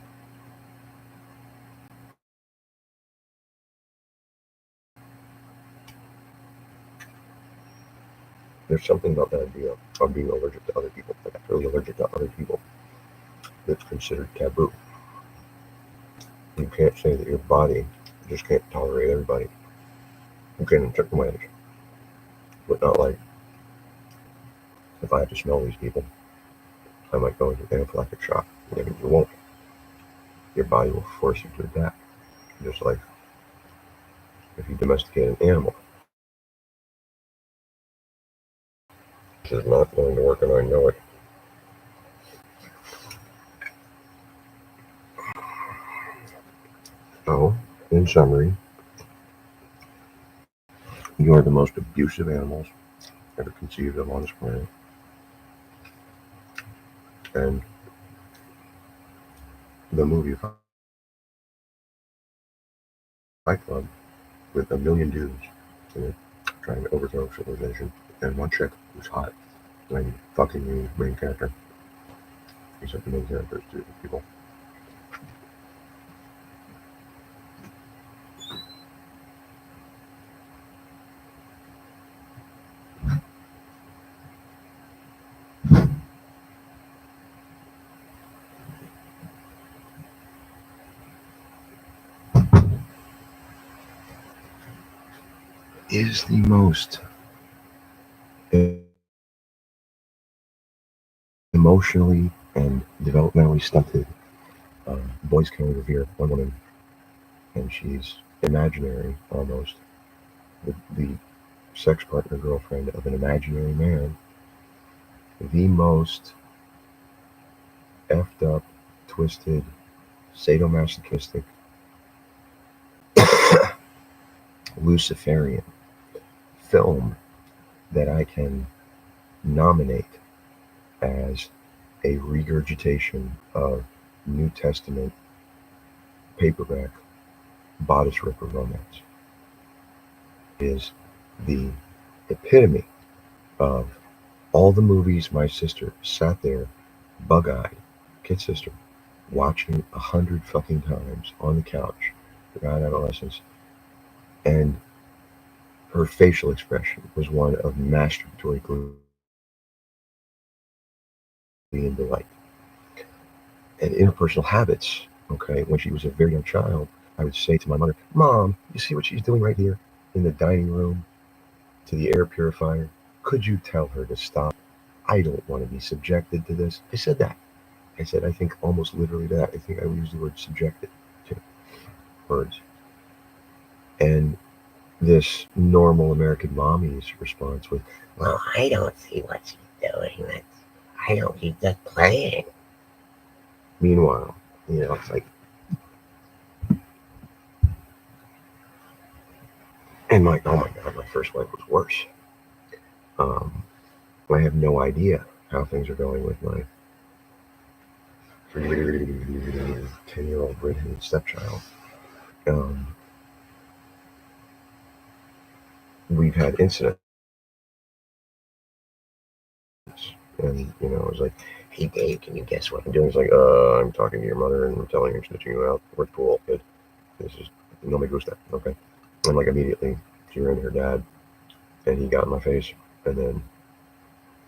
Speaker 1: There's something about the idea of being allergic to other people, like actually allergic to other people, that's considered taboo. You can't say that your body just can't tolerate everybody. You can in certain ways, but not like if I have to smell these people, I might go into anaphylactic shock. Maybe you won't. Your body will force you to adapt, just like if you domesticate an animal. This is not going to work, and I know it. So, in summary, you are the most abusive animals ever conceived of on this planet. And the movie Fight Club, with a million dudes in it trying to overthrow civilization, and one chick who's hot, like fucking the main character. Except the main character is two people. Is the most emotionally and developmentally stunted boys can revere one woman, and she's imaginary almost, the sex partner girlfriend of an imaginary man, the most effed up, twisted, sadomasochistic, Luciferian film that I can nominate as a regurgitation of New Testament paperback bodice ripper romance. Is the epitome of all the movies my sister sat there, bug-eyed, kid sister, watching 100 fucking times on the couch throughout adolescence, and her facial expression was one of masturbatory glee and delight. And interpersonal habits, okay, when she was a very young child, I would say to my mother, "Mom, you see what she's doing right here in the dining room to the air purifier? Could you tell her to stop? I don't want to be subjected to this." I said that. I said, I think almost literally that. I think I would use the word subjected to words. And this normal American mommy's response was, "Well, I don't see what she's doing. I don't, she's just playing." Meanwhile, it's like, and oh my God, my first wife was worse. Um, I have no idea how things are going with my 10-year-old redheaded stepchild. We've had incidents, and it was like, "Hey Dave, can you guess what I'm doing?" It's like, I'm talking to your mother and I'm telling her I'm snitching you out. We're cool, kid. This is no me gusta, okay? And like immediately, she ran to her dad, and he got in my face, and then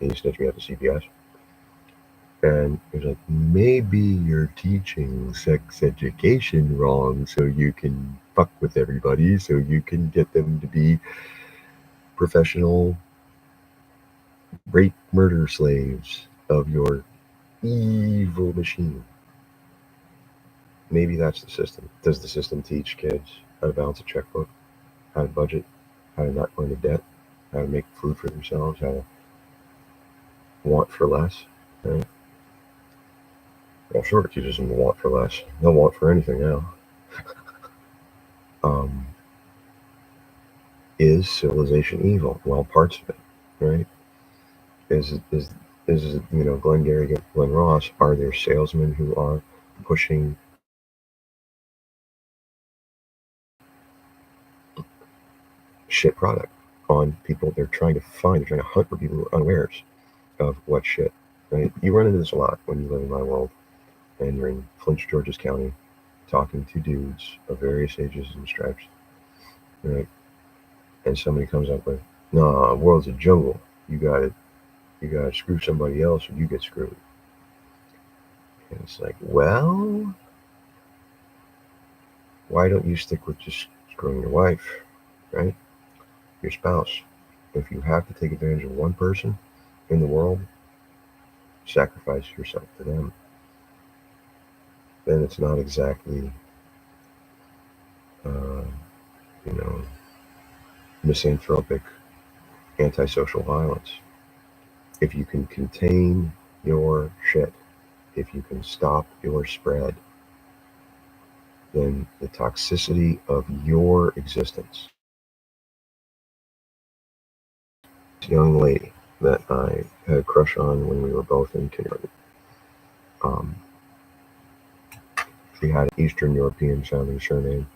Speaker 1: he snitched me out to CPS. And he's like, maybe you're teaching sex education wrong so you can fuck with everybody, so you can get them to be professional rape murder slaves of your evil machine. Maybe that's the system. Does the system teach kids how to balance a checkbook, how to budget, how to not go into debt, how to make food for themselves, how to want for less? Right? Well, sure, it teaches them to want for less. They'll want for anything now. Um, is civilization evil? Well, parts of it, right? Is Glengarry, Glen Ross? Are there salesmen who are pushing shit product on people? They're trying to hunt for people who are unawares of what shit, right? You run into this a lot when you live in my world and you're in Flint, Georges County, talking to dudes of various ages and stripes, right? And somebody comes up with, "Nah, the world's a jungle. You gotta screw somebody else, or you get screwed." And it's like, well, why don't you stick with just screwing your wife, right? Your spouse. If you have to take advantage of one person in the world, sacrifice yourself to them. Then it's not exactly, uh, you know, misanthropic, antisocial violence. If you can contain your shit, if you can stop your spread, then the toxicity of your existence. Young lady that I had a crush on when we were both in kindergarten. Um, she had an Eastern European sounding surname,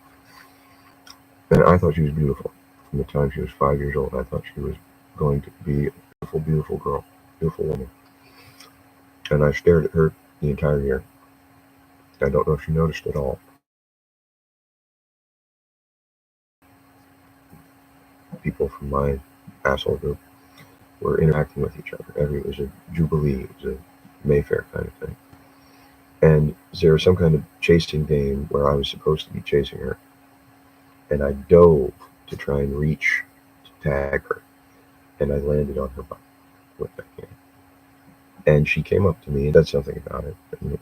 Speaker 1: and I thought she was beautiful. From the time she was 5 years old, I thought she was going to be a beautiful, beautiful girl, beautiful woman. And I stared at her the entire year. I don't know if she noticed at all. People from my asshole group were interacting with each other. It was a jubilee. It was a Mayfair kind of thing. And there was some kind of chasing game where I was supposed to be chasing her. And I dove to try and reach to tag her. And I landed on her butt with my hand. And she came up to me and said something about it. And,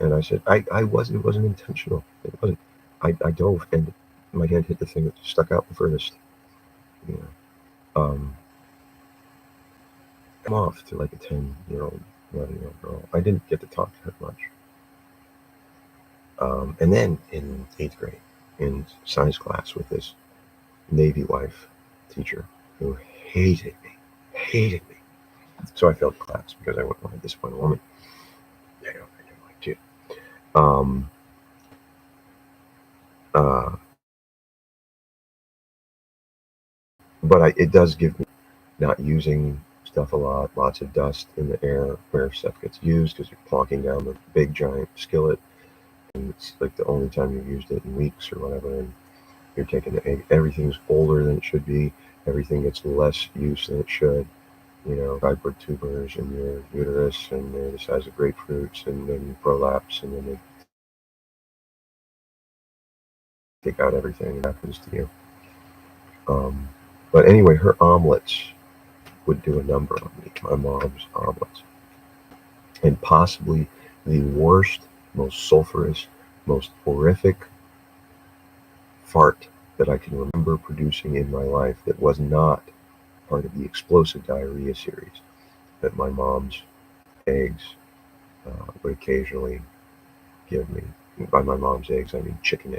Speaker 1: and I said, it wasn't intentional. It wasn't. I dove and my hand hit the thing that stuck out the furthest. You know, I'm off to like a 10-year-old, 11-year-old girl. I didn't get to talk to her much. And then in 8th grade, in science class with this Navy wife teacher who hated me. So I failed class because I wouldn't want to disappoint a woman. I didn't like to. Um, uh, but it does give me not using stuff a lot, lots of dust in the air where stuff gets used because you're plonking down the big giant skillet. And it's like the only time you've used it in weeks or whatever. And you're taking everything's older than it should be. Everything gets less use than it should. Fibroid tumors in your uterus, and they're the size of grapefruits, and then you prolapse, and then they take out everything that happens to you. Um, but anyway, her omelets would do a number on me, my mom's omelets. And possibly the worst, most sulfurous, most horrific fart that I can remember producing in my life that was not part of the explosive diarrhea series that my mom's eggs would occasionally give me. By my mom's eggs, I mean chicken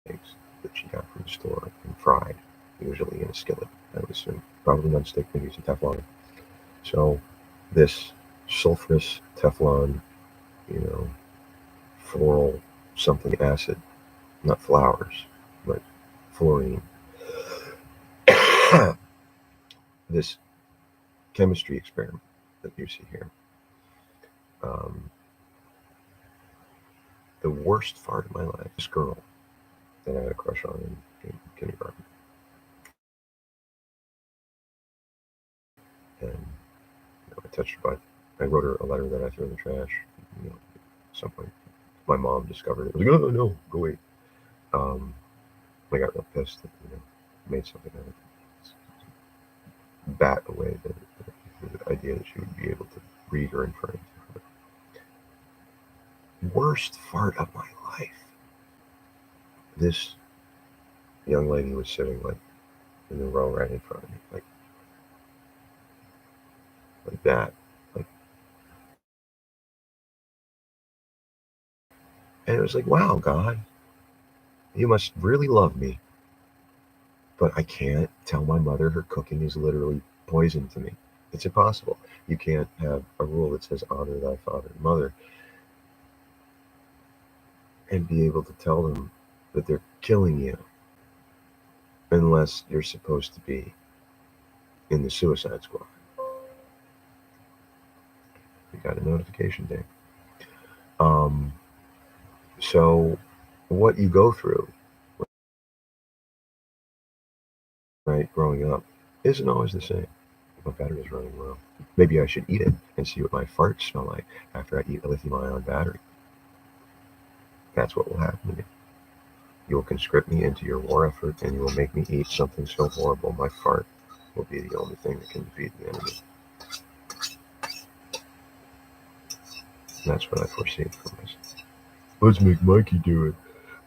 Speaker 1: eggs that she got from the store and fried, usually in a skillet. I would assume probably nonstick, maybe some Teflon. So this sulfurous Teflon, you know, floral something acid, not flowers, but fluorine. This chemistry experiment that you see here. Um, the worst fart of my life, this girl that I had a crush on in kindergarten. and I touched her butt. I wrote her a letter that I threw in the trash. At some point, my mom discovered it. I was like, oh no, go away. I got real pissed that made something out of it. Bat away the idea that she would be able to read or infer anything from it. Worst fart of my life. This young lady was sitting in the row right in front of me, like that, like, and it was like, wow, God, you must really love me, but I can't tell my mother her cooking is literally poison to me. It's impossible. You can't have a rule that says honor thy father and mother and be able to tell them that they're killing you unless you're supposed to be in the suicide squad. We got a notification, Dave. So what you go through, right, growing up, isn't always the same. My battery is running low. Maybe I should eat it and see what my farts smell like after I eat a lithium-ion battery. That's what will happen to me. You will conscript me into your war effort, and you will make me eat something so horrible my fart will be the only thing that can defeat the enemy. And that's what I foresee for myself. Let's make Mikey do it.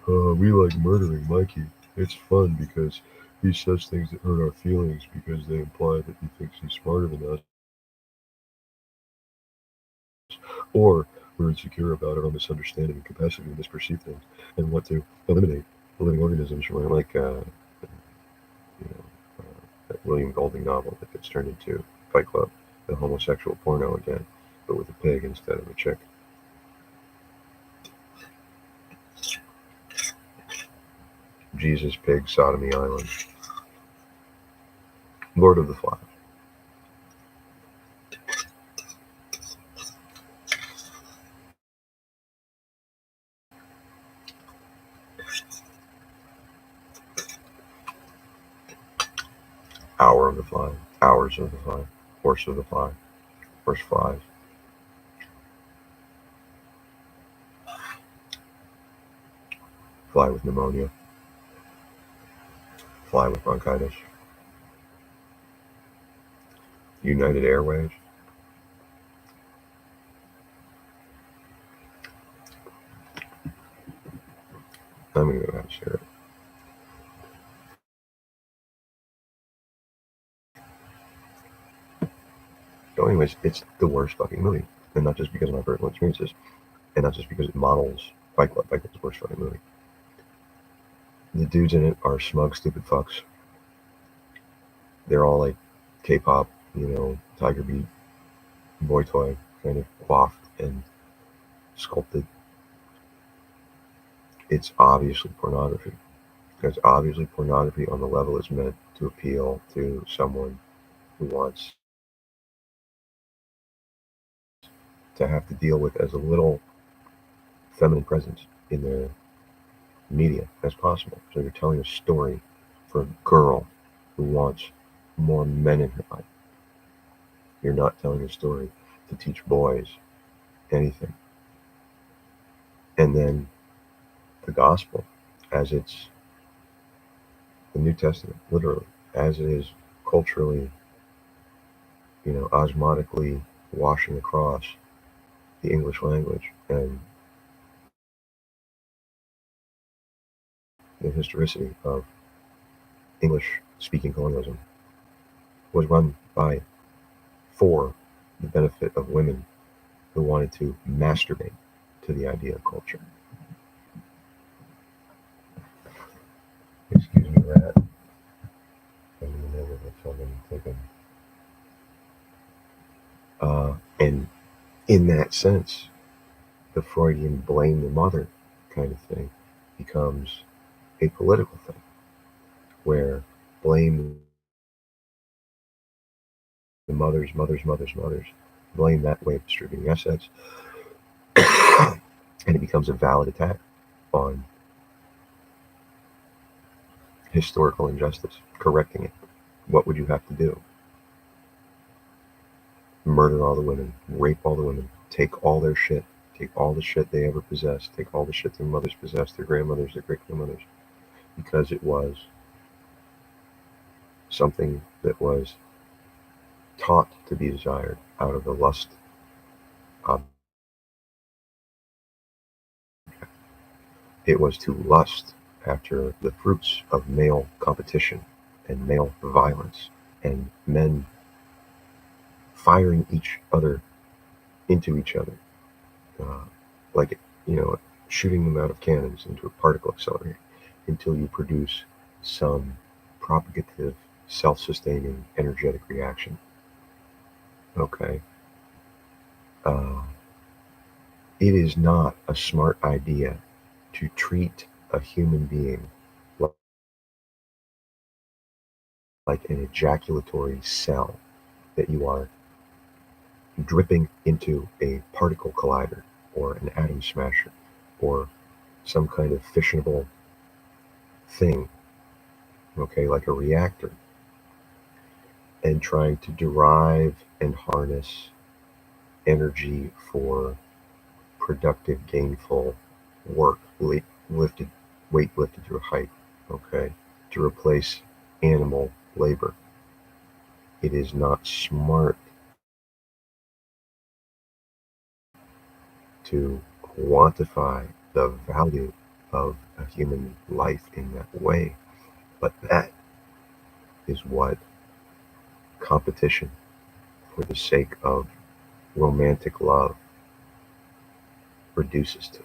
Speaker 1: We like murdering Mikey. It's fun because he says things that hurt our feelings because they imply that he thinks he's smarter than us, or we're insecure about our misunderstanding and capacity to misperceive things and want to eliminate living organisms from that William Golding novel that gets turned into Fight Club, the homosexual porno again, but with a pig instead of a chick. Jesus Pig Sodomy Island. Lord of the Flies. Hour of the Fly. Hours of the Fly. Horse of the Fly. Horse flies. Fly with pneumonia. Fly with bronchitis. United Airways. I'm gonna go have a cigarette. So anyways, it's the worst fucking movie. And not just because of my personal experiences. And not just because it models Fight Club. Fight Club's the worst fucking movie. The dudes in it are smug, stupid fucks. They're all like K-pop, Tiger Beat, boy toy, kind of coiffed and sculpted. It's obviously pornography. It's obviously pornography on the level it's meant to appeal to someone who wants to have to deal with as little feminine presence in their media as possible. So you're telling a story for a girl who wants more men in her life. You're not telling a story to teach boys anything. And then the gospel, as it's the New Testament, literally, as it is culturally, osmotically washing across the English language and the historicity of English-speaking colonialism, was run by, for the benefit of women who wanted to masturbate to the idea of culture. Excuse me, rat. I'm in the middle of something thinking. And in that sense, the Freudian blame the mother kind of thing becomes a political thing, where blame the mothers, blame that way of distributing assets, and it becomes a valid attack on historical injustice, correcting it. What would you have to do? murder all the women, rape all the women, take all their shit, take all the shit they ever possessed, take all the shit their mothers possessed, their grandmothers, their great-grandmothers, because it was something that was taught to be desired out of the lust object. It was to lust after the fruits of male competition and male violence and men firing each other into each other, uh, like, shooting them out of cannons into a particle accelerator until you produce some propagative, self-sustaining, energetic reaction. Okay? Uh, it is not a smart idea to treat a human being like an ejaculatory cell that you are dripping into a particle collider or an atom smasher or some kind of fissionable thing, okay, like a reactor, and trying to derive and harness energy for productive, gainful work, lifted, weight lifted through height, okay, to replace animal labor. It is not smart to quantify the value of a human life in that way, but that is what competition for the sake of romantic love reduces to.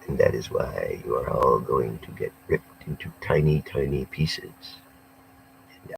Speaker 1: And that is why you are all going to get ripped into tiny, tiny pieces.